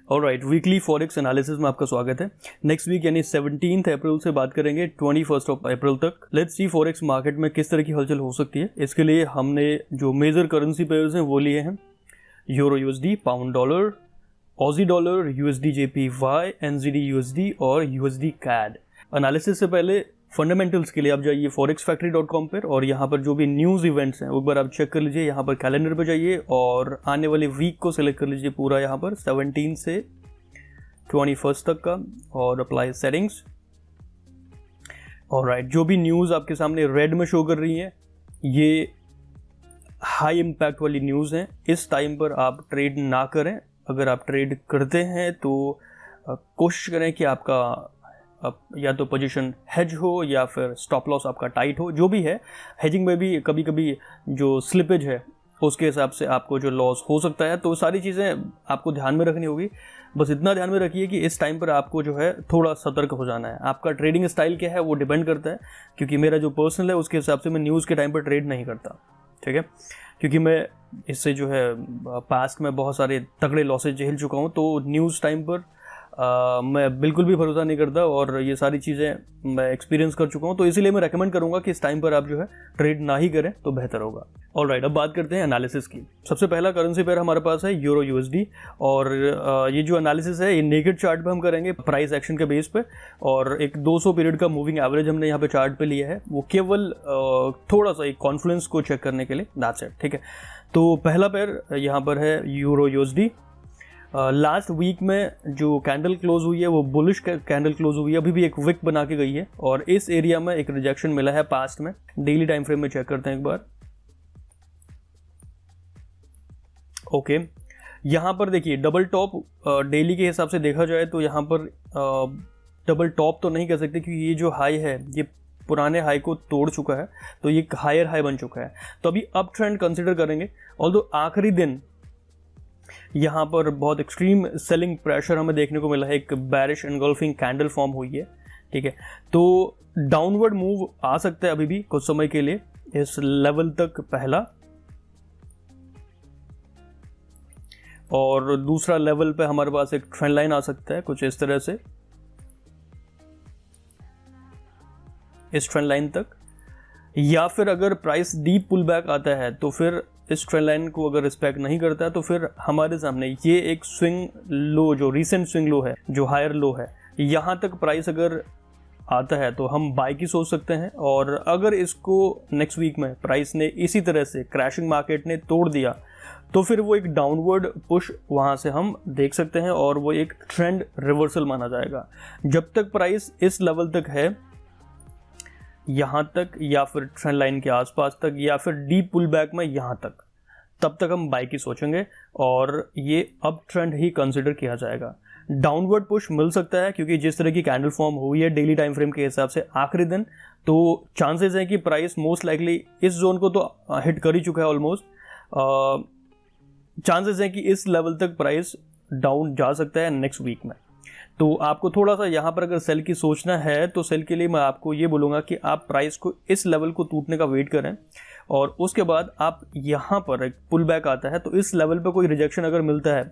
Alright, weekly forex analysis में आपका स्वागत है। नेक्स्ट वीक यानी 17 अप्रैल से बात करेंगे 21 अप्रैल तक। लेट्स सी फॉरेक्स मार्केट में किस तरह की हलचल हो सकती है। इसके लिए हमने जो मेजर करेंसी पेयर्स हैं वो लिए हैं euro USD, pound dollar, Aussie dollar, USD JPY, NGD USD और यूएसडी कैड। एनालिसिस से पहले फंडामेंटल्स के लिए आप जाइए forexfactory.com पर और यहाँ पर जो भी न्यूज़ इवेंट्स हैं एक बार आप चेक कर लीजिए। यहाँ पर कैलेंडर पे जाइए और आने वाले वीक को सिलेक्ट कर लीजिए पूरा, यहाँ पर 17 से 21 तक का, और अप्लाई सेटिंग्स। ऑलराइट, जो भी न्यूज़ आपके सामने रेड में शो कर रही है ये हाई इम्पैक्ट वाली न्यूज़ हैं। इस टाइम पर आप ट्रेड ना करें। अगर आप ट्रेड करते हैं तो कोशिश करें कि आपका या तो पोजीशन हेज हो या फिर स्टॉप लॉस आपका टाइट हो। जो भी है, हेजिंग में भी कभी कभी जो स्लिपेज है उसके हिसाब से आपको जो लॉस हो सकता है, तो सारी चीज़ें आपको ध्यान में रखनी होगी। बस इतना ध्यान में रखिए कि इस टाइम पर आपको जो है थोड़ा सतर्क हो जाना है। आपका ट्रेडिंग स्टाइल क्या है वो डिपेंड करता है, क्योंकि मेरा जो पर्सनल है उसके हिसाब से मैं न्यूज़ के टाइम पर ट्रेड नहीं करता, ठीक है। क्योंकि मैं इससे जो है पास्ट में बहुत सारे तगड़े लॉसेज झेल चुका हूँ, तो न्यूज़ टाइम पर मैं बिल्कुल भी भरोसा नहीं करता और ये सारी चीज़ें मैं एक्सपीरियंस कर चुका हूँ। तो इसीलिए मैं रेकमेंड करूँगा कि इस टाइम पर आप जो है ट्रेड ना ही करें तो बेहतर होगा। ऑलराइट, अब बात करते हैं एनालिसिस की। सबसे पहला करेंसी पेयर हमारे पास है यूरो यूएसडी, और ये जो एनालिसिस है ये नेकेड चार्ट पे हम करेंगे प्राइस एक्शन के बेस पे, और एक 200 पीरियड का मूविंग एवरेज हमने यहाँ पे चार्ट पे लिया है, वो केवल थोड़ा सा एक कॉन्फ्लुएंस को चेक करने के लिए, दैट्स इट, ठीक है। तो पहला पेयर यहाँ पर है यूरो यूएसडी। लास्ट वीक में जो कैंडल क्लोज हुई है वो बुलिश कैंडल क्लोज हुई है, अभी भी एक विक बना के गई है और इस एरिया में एक रिजेक्शन मिला है पास्ट में। डेली टाइम फ्रेम में चेक करते हैं एक बार। ओके, यहाँ पर देखिए डबल टॉप, डेली के हिसाब से देखा जाए तो यहाँ पर डबल टॉप तो नहीं कह सकते, क्योंकि ये जो हाई है ये पुराने हाई को तोड़ चुका है, तो ये हायर हाई बन चुका है। तो अभी अप ट्रेंड कंसिडर करेंगे। ऑल्दो आखिरी दिन यहाँ पर बहुत एक्सट्रीम सेलिंग प्रेशर हमें देखने को मिला है, एक बैरिश एनगल्फिंग कैंडल फॉर्म हुई है, ठीक है। तो डाउनवर्ड मूव आ सकता है अभी भी कुछ समय के लिए इस लेवल तक, पहला। और दूसरा लेवल पे हमारे पास एक ट्रेंड लाइन आ सकता है कुछ इस तरह से, इस ट्रेंड लाइन तक। या फिर अगर प्राइस डीप पुल बैक आता है तो फिर इस ट्रेंड लाइन को अगर रिस्पेक्ट नहीं करता है तो फिर हमारे सामने ये एक स्विंग लो, जो रिसेंट स्विंग लो है, जो हायर लो है, यहाँ तक प्राइस अगर आता है तो हम बाय की सोच सकते हैं। और अगर इसको नेक्स्ट वीक में प्राइस ने इसी तरह से क्रैशिंग मार्केट ने तोड़ दिया तो फिर वो एक डाउनवर्ड पुश वहाँ से हम देख सकते हैं और वो एक ट्रेंड रिवर्सल माना जाएगा। जब तक प्राइस इस लेवल तक है, यहाँ तक या फिर ट्रेंड लाइन के आसपास तक या फिर डीप पुल बैक में यहाँ तक, तब तक हम बाय की सोचेंगे और ये अप ट्रेंड ही कंसिडर किया जाएगा। डाउनवर्ड पुश मिल सकता है क्योंकि जिस तरह की कैंडल फॉर्म हुई है डेली टाइम फ्रेम के हिसाब से आखिरी दिन, तो चांसेस हैं कि प्राइस मोस्ट लाइकली इस जोन को तो हिट कर ही चुका है ऑलमोस्ट। चांसेस हैं कि इस लेवल तक प्राइस डाउन जा सकता है नेक्स्ट वीक में। तो आपको थोड़ा सा यहाँ पर अगर सेल की सोचना है तो सेल के लिए मैं आपको ये बोलूँगा कि आप प्राइस को इस लेवल को टूटने का वेट करें, और उसके बाद आप यहाँ पर एक पुल बैक आता है तो इस लेवल पर कोई रिजेक्शन अगर मिलता है,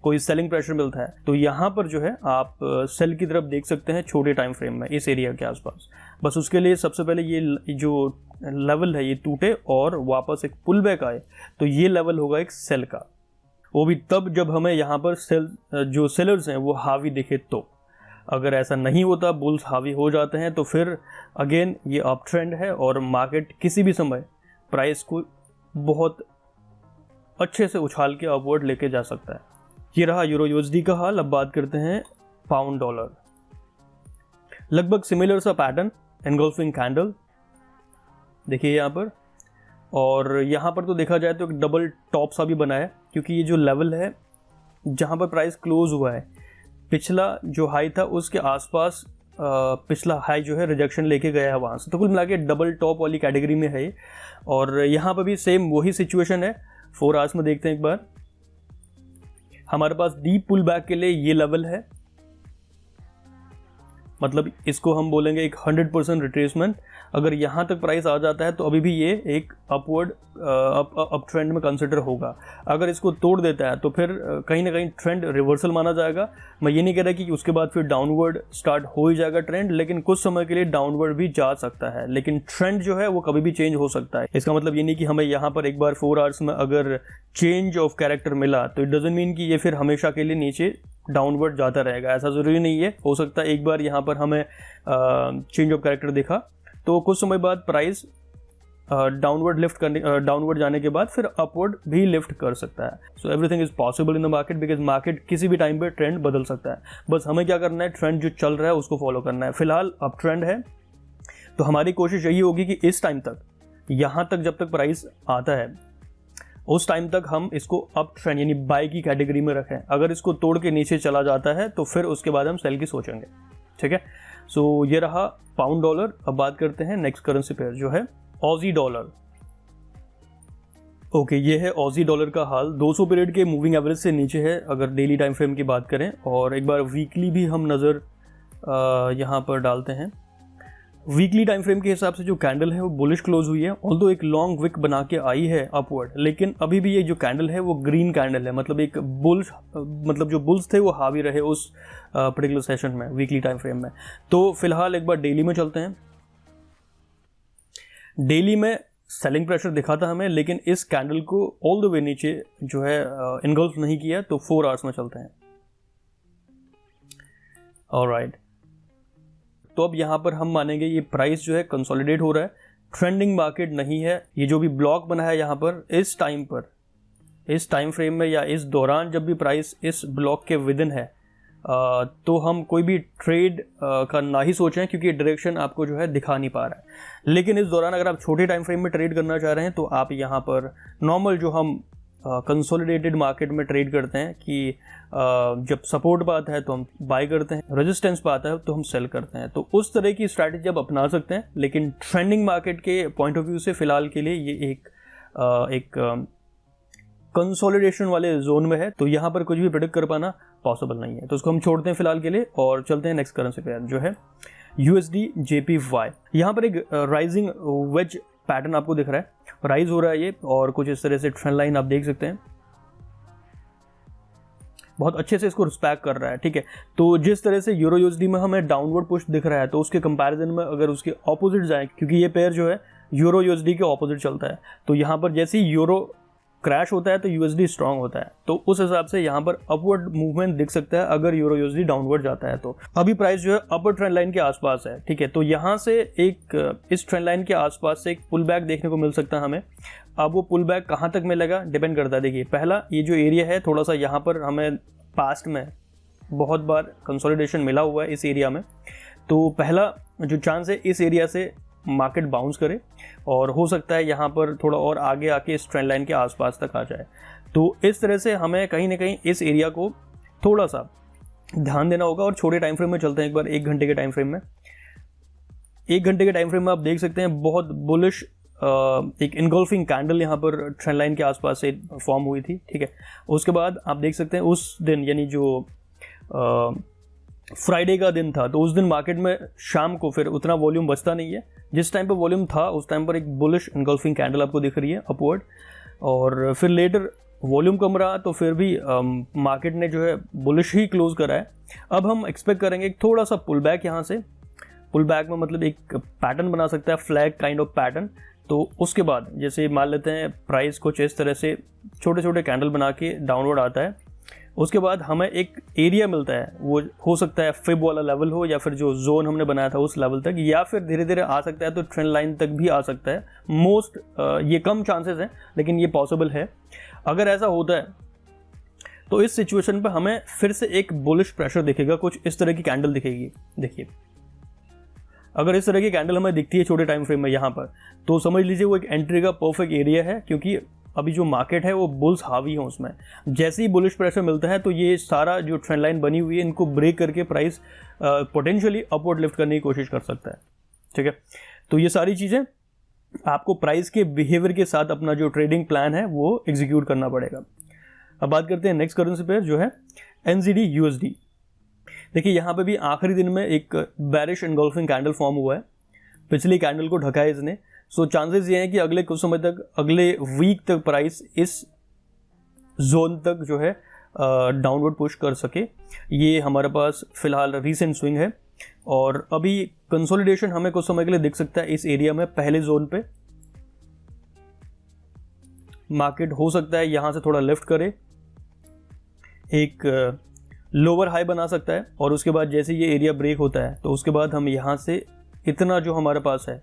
कोई सेलिंग प्रेशर मिलता है, तो यहाँ पर जो है आप सेल की तरफ देख सकते हैं छोटे टाइम फ्रेम में इस एरिया के आसपास। बस उसके लिए सबसे पहले ये जो लेवल है ये टूटे और वापस एक पुल बैक आए, तो ये लेवल होगा एक सेल का। वो भी तब जब हमें यहाँ पर जो सेलर्स हैं वो हावी दिखे। तो अगर ऐसा नहीं होता, बुल्स हावी हो जाते हैं, तो फिर अगेन ये अप ट्रेंड है और मार्केट किसी भी समय प्राइस को बहुत अच्छे से उछाल के अपवर्ड लेके जा सकता है। ये रहा यूरो यूएसडी का हाल। अब बात करते हैं पाउंड डॉलर। लगभग सिमिलर सा पैटर्न, एनगल्फिंग कैंडल देखिए यहाँ पर, और यहाँ पर तो देखा जाए तो एक डबल टॉप सा भी बना है, क्योंकि ये जो लेवल है जहाँ पर प्राइस क्लोज हुआ है, पिछला जो हाई था उसके आसपास पिछला हाई जो है रिजेक्शन लेके गया है वहाँ से, तो कुल मिला के डबल टॉप वाली कैटेगरी में है ये। और यहाँ पर भी सेम वही सिचुएशन है। 4 आवर्स में देखते हैं एक बार, हमारे पास डीप पुल बैक के लिए ये लेवल है मतलब इसको हम बोलेंगे एक 100% रिट्रेसमेंट। अगर यहाँ तक प्राइस आ जाता है तो अभी भी ये एक अपवर्ड अप ट्रेंड में कंसिडर होगा। अगर इसको तोड़ देता है तो फिर कहीं ना कहीं ट्रेंड रिवर्सल माना जाएगा। मैं ये नहीं कह रहा कि उसके बाद फिर डाउनवर्ड स्टार्ट हो ही जाएगा ट्रेंड, लेकिन कुछ समय के लिए डाउनवर्ड भी जा सकता है, लेकिन ट्रेंड जो है वो कभी भी चेंज हो सकता है। इसका मतलब ये नहीं कि हमें यहाँ पर एक बार 4 आवर्स में अगर चेंज ऑफ कैरेक्टर मिला तो इट डजंट मीन कि ये फिर हमेशा के लिए नीचे डाउनवर्ड जाता रहेगा, ऐसा ज़रूरी नहीं है। हो सकता है एक बार यहाँ पर हमें चेंज ऑफ कैरेक्टर दिखा तो कुछ समय बाद प्राइस डाउनवर्ड जाने के बाद फिर अपवर्ड भी लिफ्ट कर सकता है। So everything is possible in the market, because market किसी भी टाइम पे ट्रेंड बदल सकता है। बस हमें क्या करना है, ट्रेंड जो चल रहा है उसको फॉलो करना है। फिलहाल अप ट्रेंड है तो हमारी कोशिश यही होगी कि इस टाइम तक, यहाँ तक जब तक प्राइस आता है उस टाइम तक हम इसको अप ट्रेंड यानी बाय की कैटेगरी में रखें। अगर इसको तोड़ के नीचे चला जाता है तो फिर उसके बाद हम सेल की सोचेंगे, ठीक है। सो ये रहा पाउंड डॉलर। अब बात करते हैं नेक्स्ट करेंसी पेयर जो है ऑजी डॉलर। ओके, ये है ऑजी डॉलर का हाल। 200 पीरियड के मूविंग एवरेज से नीचे है अगर डेली टाइम फ्रेम की बात करें, और एक बार वीकली भी हम नज़र यहाँ पर डालते हैं। वीकली टाइम फ्रेम के हिसाब से जो कैंडल है वो बुलिश क्लोज हुई है, ऑल्दो एक लॉन्ग विक बना के आई है अपवर्ड, लेकिन अभी भी ये जो कैंडल है वो ग्रीन कैंडल है। मतलब एक बुल्स, मतलब जो बुल्स थे वो हावी रहे उस पर्टिकुलर सेशन में, वीकली टाइम फ्रेम में। तो फिलहाल एक बार डेली में चलते हैं। डेली में सेलिंग प्रेशर दिखा था हमें, लेकिन इस कैंडल को ऑल द वे नीचे जो है इनगल्फ नहीं किया। तो 4 आवर्स में चलते हैं। ऑलराइट, तो अब यहाँ पर हम मानेंगे ये प्राइस जो है कंसोलिडेट हो रहा है, ट्रेंडिंग मार्केट नहीं है। ये जो भी ब्लॉक बना है यहाँ पर इस टाइम पर, इस टाइम फ्रेम में या इस दौरान जब भी प्राइस इस ब्लॉक के विदिन है तो हम कोई भी ट्रेड का ना ही सोचें, क्योंकि डायरेक्शन आपको जो है दिखा नहीं पा रहा है। लेकिन इस दौरान अगर आप छोटे टाइम फ्रेम में ट्रेड करना चाह रहे हैं तो आप यहाँ पर नॉर्मल जो हम कंसोलिडेटेड मार्केट में ट्रेड करते हैं कि जब सपोर्ट पे आता है तो हम बाय करते हैं, रेजिस्टेंस पे आता है तो हम सेल करते हैं, तो उस तरह की स्ट्रैटेजी आप अपना सकते हैं। लेकिन ट्रेंडिंग मार्केट के पॉइंट ऑफ व्यू से फिलहाल के लिए ये एक कंसोलिडेशन वाले जोन में है, तो यहाँ पर कुछ भी प्रेडिक्ट कर पाना पॉसिबल नहीं है। तो उसको हम छोड़ते हैं फिलहाल के लिए और चलते हैं नेक्स्ट करेंसी पेयर जो है USD JPY। यहाँ पर एक राइजिंग वेज पैटर्न आपको दिख रहा है, राइज हो रहा है ये, और कुछ इस तरह से ट्रेंड लाइन आप देख सकते हैं, बहुत अच्छे से इसको रिस्पेक्ट कर रहा है, ठीक है। तो जिस तरह से यूरो USD में हमें डाउनवर्ड पुश दिख रहा है, तो उसके कंपैरिजन में अगर उसके ऑपोजिट जाए, क्योंकि ये पेयर जो है यूरो USD के ऑपोजिट चलता है, तो यहाँ पर जैसे ही यूरो क्रैश होता है तो USD स्ट्रांग होता है, तो उस हिसाब से यहाँ पर अपवर्ड मूवमेंट दिख सकता है अगर यूरो USD डाउनवर्ड जाता है। तो अभी प्राइस जो है अपर ट्रेंड लाइन के आसपास है, ठीक है। तो यहाँ से एक इस ट्रेंड लाइन के आसपास से एक पुल बैक देखने को मिल सकता है हमें। अब वो पुल बैक कहाँ तक मिलेगा डिपेंड करता है। देखिए, पहला ये जो एरिया है थोड़ा सा यहाँ पर हमें पास्ट में बहुत बार कंसोलिडेशन मिला हुआ है इस एरिया में, तो पहला जो चांस है इस एरिया से मार्केट बाउंस करे, और हो सकता है यहाँ पर थोड़ा और आगे आके इस ट्रेंड लाइन के आसपास तक आ जाए। तो इस तरह से हमें कहीं ना कहीं इस एरिया को थोड़ा सा ध्यान देना होगा। और छोटे टाइम फ्रेम में चलते हैं एक बार 1 घंटे के टाइम फ्रेम में। 1 घंटे के टाइम फ्रेम में आप देख सकते हैं बहुत बुलिश एक इनगल्फिंग कैंडल यहाँ पर ट्रेंड लाइन के आसपास से फॉर्म हुई थी, ठीक है। उसके बाद आप देख सकते हैं उस दिन, यानी जो फ्राइडे का दिन था, तो उस दिन मार्केट में शाम को फिर उतना वॉल्यूम बचता नहीं है। जिस टाइम पर वॉल्यूम था उस टाइम पर एक बुलिश इनगल्फिंग कैंडल आपको दिख रही है अपवर्ड, और फिर लेटर वॉल्यूम कम रहा तो फिर भी मार्केट ने जो है बुलिश ही क्लोज करा है। अब हम एक्सपेक्ट करेंगे एक थोड़ा सा पुल बैक, यहाँ से पुल बैक में मतलब एक पैटर्न बना सकता है, फ्लैग काइंड ऑफ पैटर्न। तो उसके बाद जैसे मान लेते हैं प्राइस कुछ इस तरह से छोटे छोटे कैंडल बना के डाउनवर्ड आता है, उसके बाद हमें एक एरिया मिलता है, वो हो सकता है फिब वाला लेवल हो या फिर जो जोन हमने बनाया था उस लेवल तक, या फिर धीरे धीरे आ सकता है तो ट्रेंड लाइन तक भी आ सकता है। मोस्ट ये कम चांसेस हैं लेकिन ये पॉसिबल है। अगर ऐसा होता है तो इस सिचुएशन पर हमें फिर से एक बुलिश प्रेशर दिखेगा, कुछ इस तरह की कैंडल दिखेगी। देखिए, अगर इस तरह की कैंडल हमें दिखती है छोटे टाइम फ्रेम में यहाँ पर, तो समझ लीजिए वो एक एंट्री का परफेक्ट एरिया है, क्योंकि अभी जो मार्केट है वो बुल्स हावी है उसमें। जैसे ही बुलिश प्रेशर मिलता है तो ये सारा जो ट्रेंड लाइन बनी हुई है इनको ब्रेक करके प्राइस पोटेंशियली अपवर्ड लिफ्ट करने की कोशिश कर सकता है, ठीक है। तो ये सारी चीज़ें आपको प्राइस के बिहेवियर के साथ अपना जो ट्रेडिंग प्लान है वो एग्जीक्यूट करना पड़ेगा। अब बात करते हैं नेक्स्ट करेंसी पेयर जो है NZD USD। देखिए यहाँ पे भी आखिरी दिन में एक बेरिश एनगल्फिंग कैंडल फॉर्म हुआ है, पिछली कैंडल को ढका है इसने। सो चांसेस ये हैं कि अगले कुछ समय तक, अगले वीक तक प्राइस इस जोन तक जो है डाउनवर्ड पुश कर सके। ये हमारे पास फिलहाल रीसेंट स्विंग है और अभी कंसोलिडेशन हमें कुछ समय के लिए दिख सकता है इस एरिया में। पहले जोन पे मार्केट हो सकता है यहां से थोड़ा लिफ्ट करे, एक लोअर हाई बना सकता है और उसके बाद जैसे ये एरिया ब्रेक होता है तो उसके बाद हम यहां से इतना जो हमारे पास है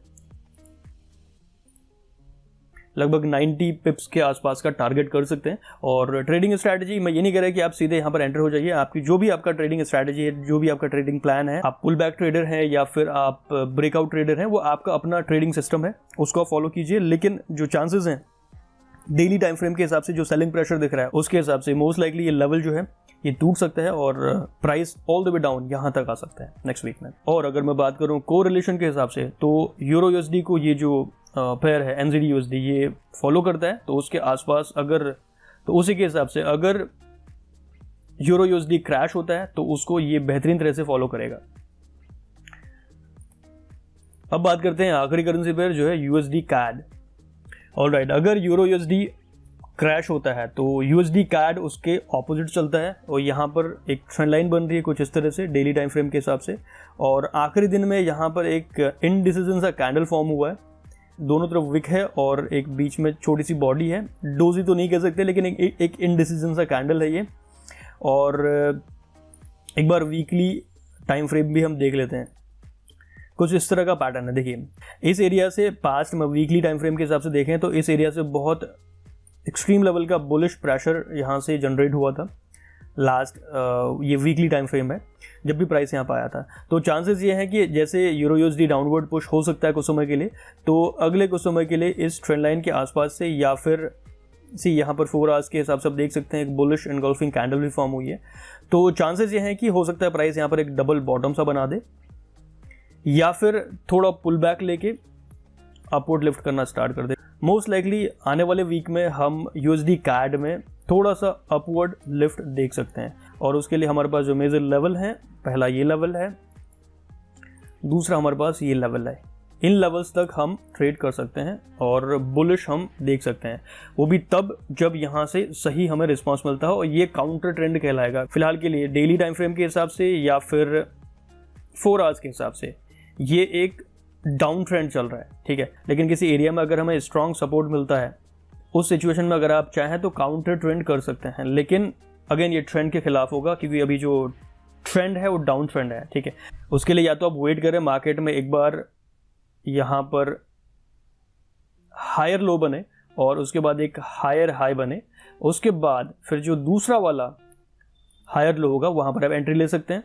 लगभग 90 पिप्स के आसपास का टारगेट कर सकते हैं। और ट्रेडिंग स्ट्रैटेजी, मैं ये नहीं कह रहा कि आप सीधे यहाँ पर एंटर हो जाइए। आपकी जो भी आपका ट्रेडिंग स्ट्रैटेजी है, जो भी आपका ट्रेडिंग प्लान है, आप पुल बैक ट्रेडर हैं या फिर आप ब्रेकआउट ट्रेडर हैं, वो आपका अपना ट्रेडिंग सिस्टम है, उसको आप फॉलो कीजिए। लेकिन जो चांसेस हैं डेली टाइम फ्रेम के हिसाब से, जो सेलिंग प्रेशर दिख रहा है उसके हिसाब से मोस्ट लाइकली ये लेवल जो है ये टूट सकता है और price all the way down यहाँ तक आ सकता है नेक्स्ट वीक में। और अगर मैं बात करूँ कोरिलेशन के हिसाब से तो यूरो यूएसडी को ये जो पेयर है एनजीडी यूएसडी ये फॉलो करता है, तो उसके आसपास अगर, तो उसी के हिसाब से अगर यूरो यूएसडी क्रैश होता है तो उसको ये बेहतरीन तरह से फॉलो करेगा। अब बात करते हैं आखिरी करेंसी पेयर जो है यूएसडी कैड। ऑलराइट, अगर यूरो यूएसडी क्रैश होता है तो यूएसडी कैड उसके ऑपोजिट चलता है और यहाँ पर एक ट्रेंड लाइन बन रही है कुछ इस तरह से डेली टाइम फ्रेम के हिसाब से। और आखिरी दिन में यहाँ पर एक इनडिसीजन सा कैंडल फॉर्म हुआ है, दोनों तरफ विक है और एक बीच में छोटी सी बॉडी है, डोजी तो नहीं कह सकते लेकिन एक इनडिसीजन सा कैंडल है ये। और एक बार वीकली टाइम फ्रेम भी हम देख लेते हैं, कुछ इस तरह का पैटर्न है। देखिए इस एरिया से पास्ट में वीकली टाइम फ्रेम के हिसाब से देखें तो इस एरिया से बहुत एक्सट्रीम लेवल का बुलिश प्रेशर यहाँ से जनरेट हुआ था लास्ट, ये वीकली टाइम फ्रेम है जब भी प्राइस यहाँ पर आया था। तो चांसेस ये हैं कि जैसे यूरो यूएसडी डाउनवर्ड पुश हो सकता है कुछ समय के लिए, तो अगले कुछ समय के लिए इस ट्रेंड लाइन के आसपास से या फिर यहाँ पर 4 आवर्स के हिसाब से आप देख सकते हैं एक बुलिश एनगल्फिंग कैंडल भी फॉर्म हुई है। तो चांसेस ये हैं कि हो सकता है प्राइस यहाँ पर एक डबल बॉटम सा बना दे या फिर थोड़ा पुल बैक लेके अपवर्ड लिफ्ट करना स्टार्ट कर दे। मोस्ट लाइकली आने वाले वीक में हम यूएसडी कैड में थोड़ा सा अपवर्ड लिफ्ट देख सकते हैं और उसके लिए हमारे पास जो मेजर लेवल है, पहला ये लेवल है, दूसरा हमारे पास ये लेवल है। इन लेवल्स तक हम ट्रेड कर सकते हैं और बुलिश हम देख सकते हैं, वो भी तब जब यहाँ से सही हमें रिस्पांस मिलता है और ये काउंटर ट्रेंड कहलाएगा फिलहाल के लिए डेली टाइम फ्रेम के हिसाब से या फिर 4 आवर्स के हिसाब से। ये एक डाउन ट्रेंड चल रहा है, ठीक है, लेकिन किसी एरिया में अगर हमें स्ट्रॉन्ग सपोर्ट मिलता है उस सिचुएशन में अगर आप चाहें तो काउंटर ट्रेंड कर सकते हैं, लेकिन अगेन ये ट्रेंड के खिलाफ होगा क्योंकि अभी जो ट्रेंड है वो डाउन ट्रेंड है, ठीक है। उसके लिए या तो आप वेट करें मार्केट में एक बार यहाँ पर हायर लो बने और उसके बाद एक हायर हाई बने, उसके बाद फिर जो दूसरा वाला हायर लो होगा वहाँ पर आप एंट्री ले सकते हैं,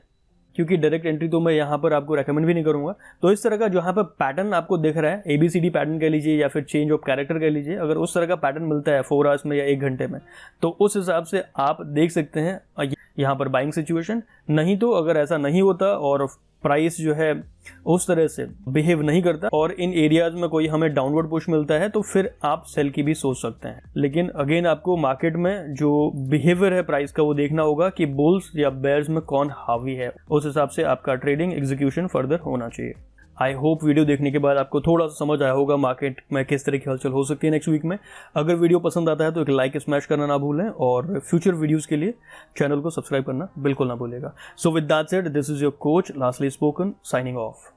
क्योंकि डायरेक्ट एंट्री तो मैं यहाँ पर आपको रेकमेंड भी नहीं करूँगा। तो इस तरह का जो यहाँ पर पैटर्न आपको दिख रहा है, ABCD पैटर्न कह लीजिए या फिर चेंज ऑफ कैरेक्टर कह लीजिए, अगर उस तरह का पैटर्न मिलता है 4 आवर्स में या 1 घंटे में तो उस हिसाब से आप देख सकते हैं यहाँ पर बाइंग सिचुएशन। नहीं तो अगर ऐसा नहीं होता और प्राइस जो है उस तरह से बिहेव नहीं करता और इन एरियाज में कोई हमें डाउनवर्ड पुश मिलता है तो फिर आप सेल की भी सोच सकते हैं। लेकिन अगेन आपको मार्केट में जो बिहेवियर है प्राइस का वो देखना होगा कि बुल्स या बेयर्स में कौन हावी है, उस हिसाब से आपका ट्रेडिंग एग्जीक्यूशन फर्दर होना चाहिए। आई होप वीडियो देखने के बाद आपको थोड़ा सा समझ आया होगा मार्केट में किस तरह की हलचल हो सकती है नेक्स्ट वीक में। अगर वीडियो पसंद आता है तो एक लाइक स्मैश करना ना भूलें और फ्यूचर वीडियोस के लिए चैनल को सब्सक्राइब करना बिल्कुल ना भूलेगा। So with that said, this is your coach lastly spoken, signing off.